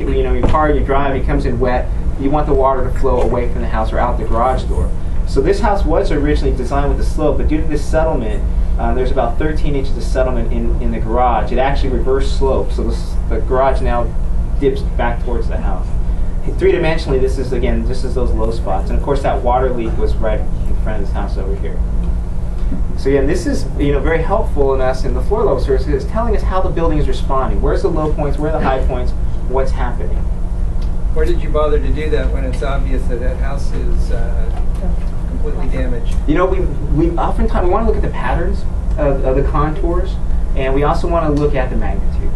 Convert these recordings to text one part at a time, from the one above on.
You know, your car, you drive, it comes in wet. You want the water to flow away from the house or out the garage door. So this house was originally designed with a slope, but due to this settlement, there's about 13 inches of settlement in the garage. It actually reverse slopes, so the garage now dips back towards the house. Three-dimensionally, this is those low spots, and of course that water leak was right in front of this house over here. So yeah, this is very helpful in us in the floor level service. It's telling us how the building is responding. Where's the low points? Where are the high points? What's happening? Why did you bother to do that when it's obvious that that house is completely damaged? You know, we oftentimes want to look at the patterns of the contours, and we also want to look at the magnitude.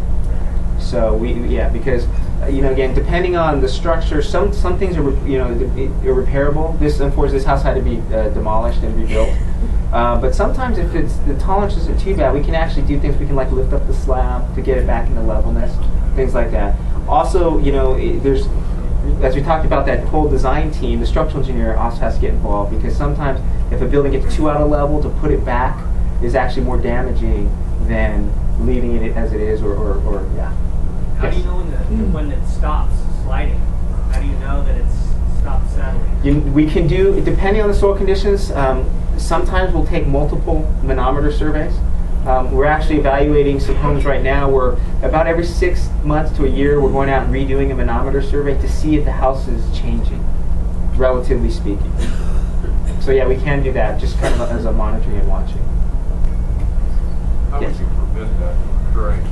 So because again, depending on the structure, some things are irreparable. Unfortunately, this house had to be demolished and rebuilt. But sometimes, if the tolerance isn't too bad, we can actually do things. We can like lift up the slab to get it back into levelness, things like that. Also, there's, as we talked about that whole design team, the structural engineer also has to get involved, because sometimes if a building gets too out of level, to put it back is actually more damaging than leaving it as it is, or yeah. How do you know when it stops sliding? How do you know that it's stopped settling? We can do, depending on the soil conditions, sometimes we'll take multiple manometer surveys. We're actually evaluating some homes right now where about every 6 months to a year we're going out and redoing a manometer survey to see if the house is changing, relatively speaking. So yeah, we can do that just kind of as a monitoring and watching. How would you prevent that from occurring?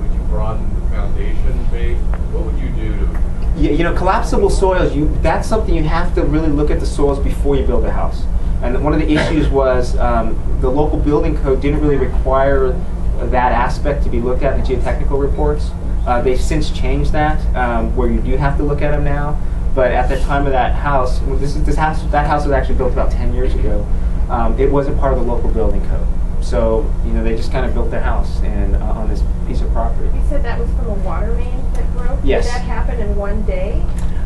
Would you broaden the foundation base? What would you do to... Collapsible soils, that's something you have to really look at the soils before you build a house. And one of the issues was the local building code didn't really require that aspect to be looked at in the geotechnical reports. They've since changed that, where you do have to look at them now. But at the time of that house, that house was actually built about 10 years ago. It wasn't part of the local building code. So they just kind of built their house on this piece of property. You said that was from a water main that broke? Yes. Did that happen in one day?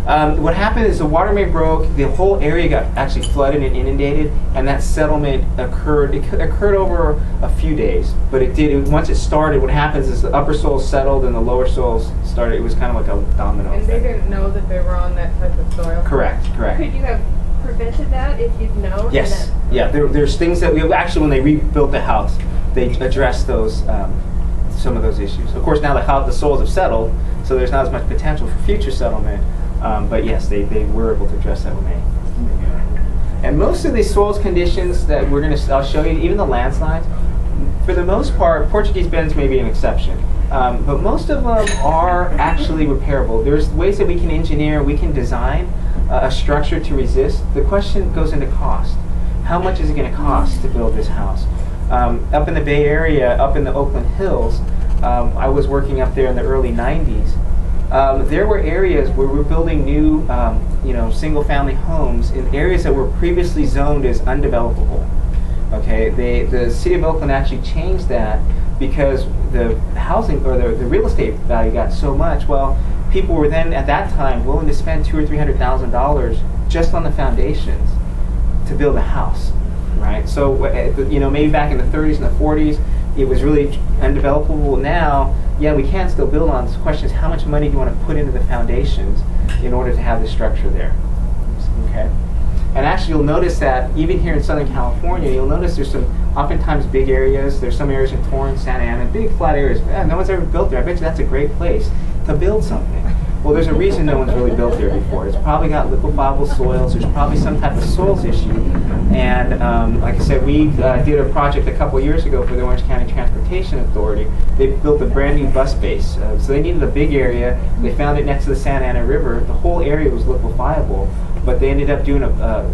What happened is the water main broke, the whole area got actually flooded and inundated, and that settlement occurred. It occurred over a few days, but once it started, what happens is the upper soils settled and the lower soils started. It was kind of like a domino effect. And they didn't know that they were on that type of soil? Correct. Could you have prevented that if you'd known? Yes. Yeah, there's things that actually, when they rebuilt the house, they addressed those, some of those issues. Of course, now the soils have settled, so there's not as much potential for future settlement. But yes, they were able to address that when they. And most of these soils conditions that I'll show you, even the landslides, for the most part, Portuguese bends may be an exception. But most of them are actually repairable. There's ways that we can engineer, we can design a structure to resist. The question goes into cost. How much is it going to cost to build this house? Up in the Bay Area, up in the Oakland Hills, I was working up there in the early 90s. There were areas where we're building new, single-family homes in areas that were previously zoned as undevelopable. Okay, the city of Oakland actually changed that because the housing or the real estate value got so much. Well, people were then at that time willing to spend $200,000 or $300,000 just on the foundations to build a house, right? So maybe back in the 30s and the 40s, it was really undevelopable. Now, yeah, we can still build on. The question is, how much money do you want to put into the foundations in order to have the structure there? Okay. And actually, you'll notice that even here in Southern California, you'll notice there's some oftentimes big areas. There's some areas in Torrance, Santa Ana, big flat areas. No one's ever built there. I bet you that's a great place to build something. Well, there's a reason no one's really built there before. It's probably got liquefiable soils. There's probably some type of soils issue. And like I said, we did a project a couple years ago for the Orange County Transportation Authority. They built a brand new bus base. So they needed a big area. They found it next to the Santa Ana River. The whole area was liquefiable. But they ended up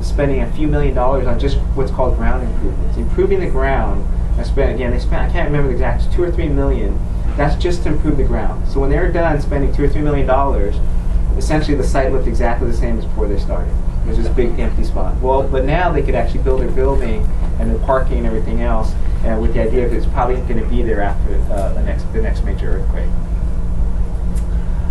spending a few $1 million on just what's called ground improvements, improving the ground. They spent, I can't remember the exact, $2 or $3 million. That's just to improve the ground. So when they were done spending $2 or $3 million, essentially the site looked exactly the same as before they started. There's this big empty spot. Well, but now they could actually build their building and their parking and everything else, with the idea that it's probably going to be there after the next major earthquake.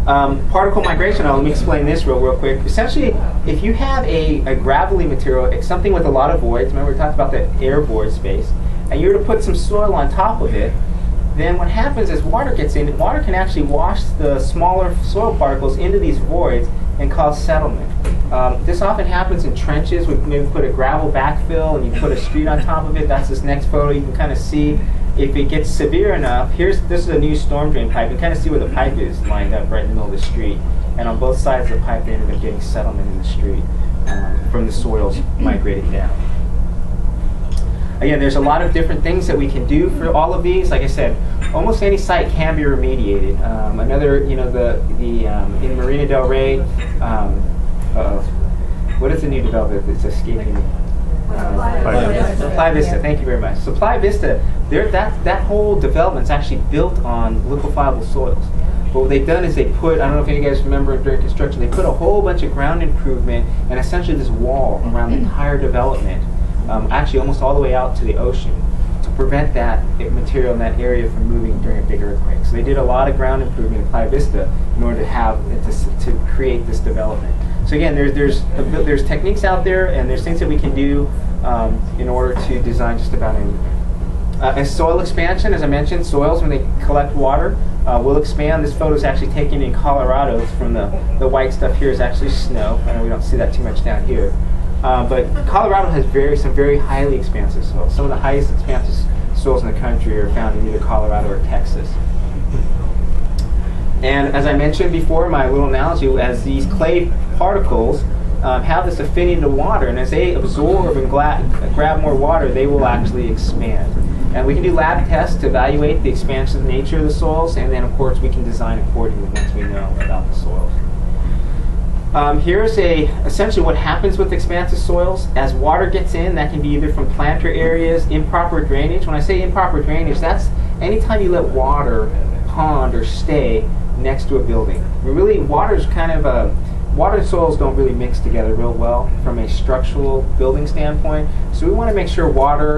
Particle migration, let me explain this real quick. Essentially, if you have a gravelly material, something with a lot of voids, remember we talked about the air void space, and you were to put some soil on top of it, then what happens is water gets in. Water can actually wash the smaller soil particles into these voids and cause settlement. This often happens in trenches. We maybe put a gravel backfill and you put a street on top of it. That's this next photo. You can kind of see if it gets severe enough. This is a new storm drain pipe. You can kind of see where the pipe is lined up right in the middle of the street. And on both sides of the pipe, they ended up getting settlement in the street from the soils migrating down. Again, there's a lot of different things that we can do for all of these. Like I said, almost any site can be remediated. Another, in Marina Del Rey, what is the new development that's escaping me? Playa Vista. Thank you very much. So Playa Vista, that whole development's actually built on liquefiable soils. But what they've done is they put, I don't know if you guys remember during construction, they put a whole bunch of ground improvement and essentially this wall around the entire development, actually almost all the way out to the ocean, to prevent that material in that area from moving during a big earthquake. So they did a lot of ground improvement in Playa Vista in order to have to create this development. So again, there's techniques out there and there's things that we can do in order to design just about anything. And soil expansion, as I mentioned, soils when they collect water will expand. This photo is actually taken in Colorado. It's from the white stuff here is actually snow. I know we don't see that too much down here. But Colorado has some very highly expansive soils. Some of the highest expansive soils in the country are found in either Colorado or Texas. And as I mentioned before, my little analogy, as these clay particles have this affinity to water, and as they absorb and grab more water, they will actually expand. And we can do lab tests to evaluate the expansive nature of the soils, and then of course we can design accordingly once we know about the soils. Here's essentially what happens with expansive soils. As water gets in, that can be either from planter areas, improper drainage. When I say improper drainage, that's anytime you let water pond or stay next to a building. Really, water and soils don't really mix together real well from a structural building standpoint. So we want to make sure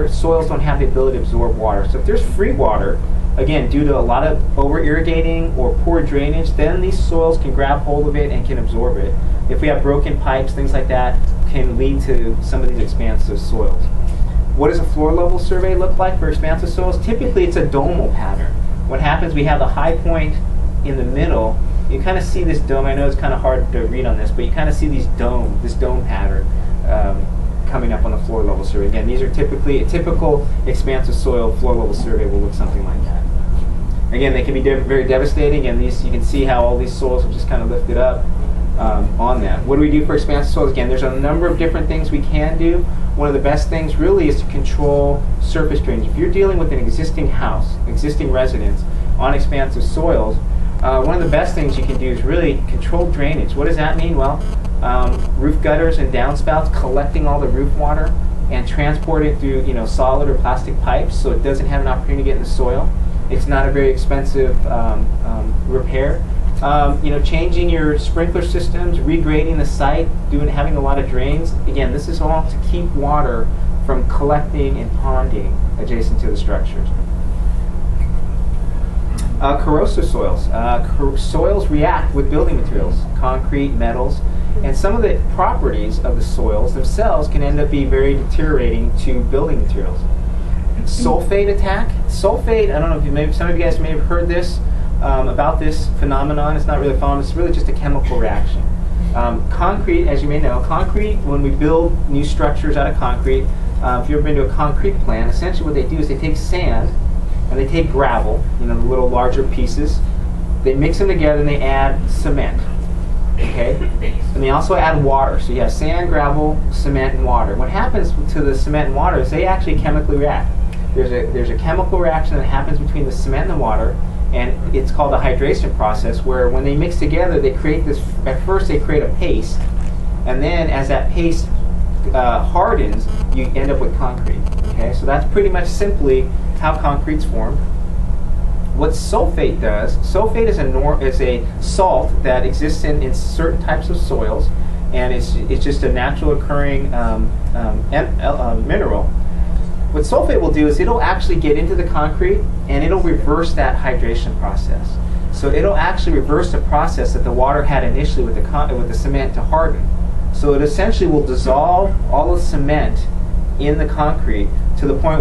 soils don't have the ability to absorb water. So if there's free water, again, due to a lot of over-irrigating or poor drainage, then these soils can grab hold of it and can absorb it. If we have broken pipes, things like that can lead to some of these expansive soils. What does a floor level survey look like for expansive soils? Typically it's a domal pattern. What happens, we have the high point in the middle. You kind of see this dome. I know it's kind of hard to read on this, but you kind of see this dome pattern coming up on the floor level survey. Again, these are typically a typical expansive soil floor level survey will look something like that. Again, they can be very devastating, and you can see how all these soils have just kind of lifted up on that. What do we do for expansive soils? Again, there's a number of different things we can do. One of the best things really is to control surface drainage. If you're dealing with an existing house, existing residence on expansive soils, one of the best things you can do is really control drainage. What does that mean? Well, roof gutters and downspouts, collecting all the roof water and transport it through solid or plastic pipes so it doesn't have an opportunity to get in the soil. It's not a very expensive repair. Changing your sprinkler systems, regrading the site, having a lot of drains. Again, this is all to keep water from collecting and ponding adjacent to the structures. Corrosive soils. Soils react with building materials, concrete, metals, and some of the properties of the soils themselves can end up being very deteriorating to building materials. Sulfate attack. Sulfate, I don't know if some of you guys may have heard this, about this phenomenon. It's not really a phenomenon, it's really just a chemical reaction. Concrete, as you may know, when we build new structures out of concrete, if you've ever been to a concrete plant, essentially what they do is they take sand and they take gravel, the little larger pieces, they mix them together and they add cement. Okay? And they also add water. So you have sand, gravel, cement, and water. What happens to the cement and water is they actually chemically react. There's a chemical reaction that happens between the cement and the water, and it's called the hydration process, where when they mix together, they create this, at first they create a paste, and then as that paste hardens, you end up with concrete. Okay? So that's pretty much simply how concrete's formed. What sulfate does, sulfate is a salt that exists in certain types of soils, and it's just a natural occurring mineral. What sulfate will do is it'll actually get into the concrete and it'll reverse that hydration process. So it'll actually reverse the process that the water had initially with the cement to harden. So it essentially will dissolve all the cement in the concrete to the point